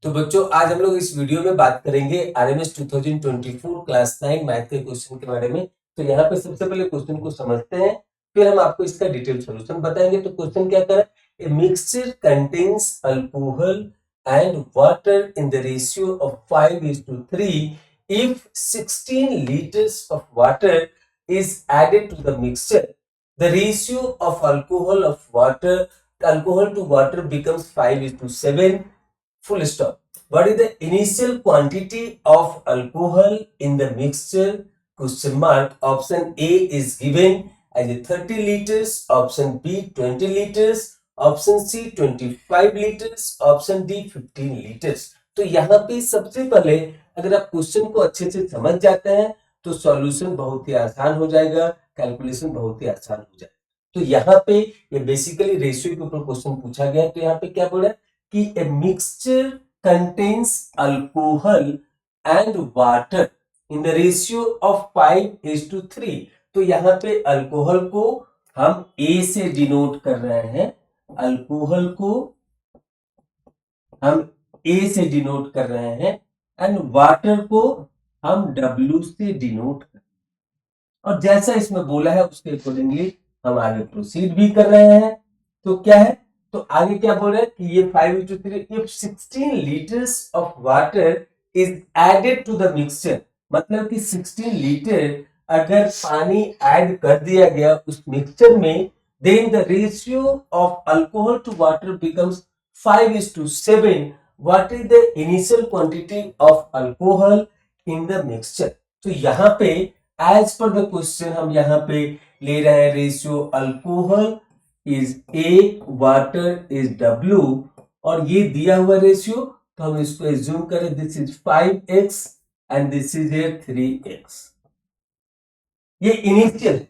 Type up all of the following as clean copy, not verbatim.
तो बच्चों आज हम लोग इस वीडियो में बात करेंगे आरएमएस 2024 क्लास 9 मैथ के क्वेश्चन के बारे में। तो यहाँ पे सबसे पहले क्वेश्चन को समझते हैं, फिर हम आपको इसका डिटेल सॉल्यूशन बताएंगे। तो क्वेश्चन क्या करें, a mixture contains alcohol and water in the ratio of 5:3 if 16 liters of water is added to the mixture, the ratio of alcohol to water becomes 5:7. Full stop. What is the initial quantity of alcohol in the mixture? Question mark. Option A is given as a 30 liters. Option B 20 liters. Option C 25 liters. Option D 15 liters. तो यहाँ पे सबसे पहले अगर आप question को अच्छे से समझ जाते हैं तो सॉल्यूशन बहुत ही आसान हो जाएगा, कैलकुलेशन बहुत ही आसान हो जाएगा। तो यहाँ पे ये बेसिकली रेशियो के ऊपर क्वेश्चन पूछा गया। तो यहाँ पे क्या बोला कि a mixture contains alcohol and water in the ratio of 5:3। तो यहाँ पे अल्कोहल को हम ए से डिनोट कर रहे हैं, अल्कोहल को हम ए से डिनोट कर रहे हैं एंड वाटर को हम डब्ल्यू से डिनोट कर रहे हैं। और जैसा इसमें बोला है उसके अकॉर्डिंगली हम आगे प्रोसीड भी कर रहे हैं। तो क्या है, तो आगे क्या बोल रहे हैं कि ये 5:3 if 16 liters of water is added to the mixture, मतलब कि 16 लीटर अगर पानी ऐड कर दिया गया उस मिक्सचर में, then the ratio of alcohol to water becomes 5:7. What is the initial quantity of alcohol in the mixture? तो यहाँ पे as per the question हम यहाँ पे ले रहे हैं ratio alcohol is A, water is W, और ये दिया हुआ रेशियो तो हम इसको एज्यूम करें this is 5x and this is 3x। ये इनिशियल है,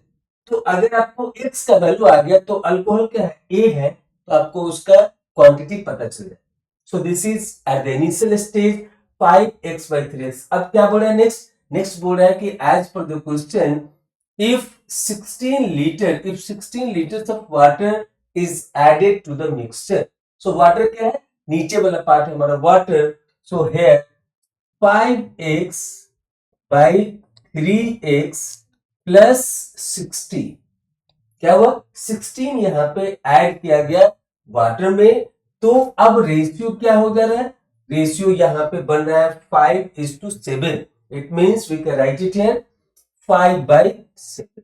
तो अगर आपको x का वैल्यू आ गया तो अल्कोहल क्या है, A है, तो आपको उसका क्वांटिटी पता चल जाए। So this is at the initial stage 5x/3x। अब क्या बोल रहा है नेक्स्ट बोल रहा है कि as per the question if 16 liters of water is added to the mixture, so water क्या है, नीचे वाला पार्ट है हमारा water, so here 5x by 3x plus 16 क्या हुआ, 16 यहाँ पे ऐड किया गया वाटर में। तो अब रेशियो क्या हो जा रहा है, रेशियो यहाँ पे बन रहा है 5:7। It means we can write it here 5/7।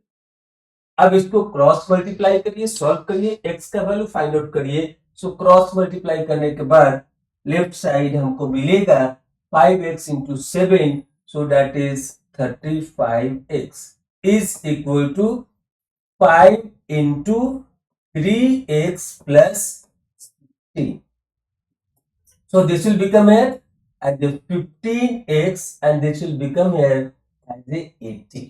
अब इसको क्रॉस मल्टीप्लाई करिए, सॉल्व करिए, x का वैल्यू फाइंड आउट करिए। सो क्रॉस मल्टीप्लाई करने के बाद लेफ्ट साइड हमको मिलेगा 5x into 7, so that is 35x is equal to 5 into 3x plus 16. So this will become here as the 15x and this will become here as the 80.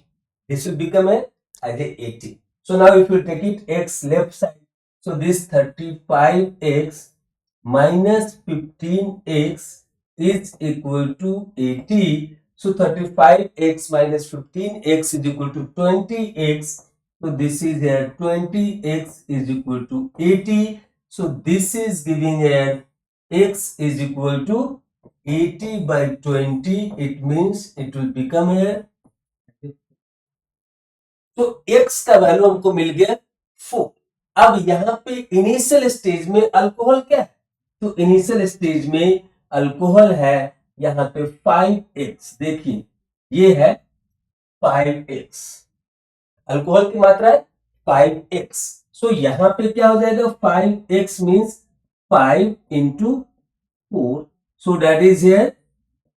This will become as a 80. So now if you take it x left side, so this 35x minus 15x is equal to 80. So 35x minus 15x is equal to 20x. So this is here 20x is equal to 80. So this is giving here x is equal to 80/20. It means it will become here, तो x का value हमको मिल गया 4। अब यहाँ पे initial stage में alcohol क्या है, तो इनिशियल स्टेज में अल्कोहल है यहाँ पे 5x। देखिए ये है 5x, अल्कोहल की मात्रा है 5x। सो यहाँ पे क्या हो जाएगा, 5x means 5 into 4, so that is here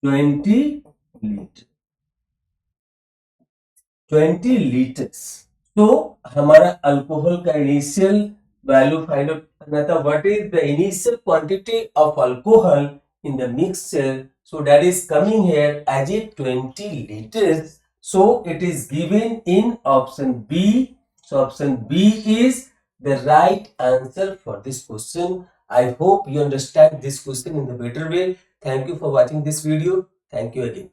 20 litre, 20 litres. तो हमारा अल्कोहल का इनिशियल वैल्यू फाइंड आउट करना था, what is the initial quantity of alcohol in the mixture, so that is coming here as a 20 litres. So it is given in option B. So option B is the right answer for this question. I hope you understand this question in the better way. Thank you for watching this video. Thank you again.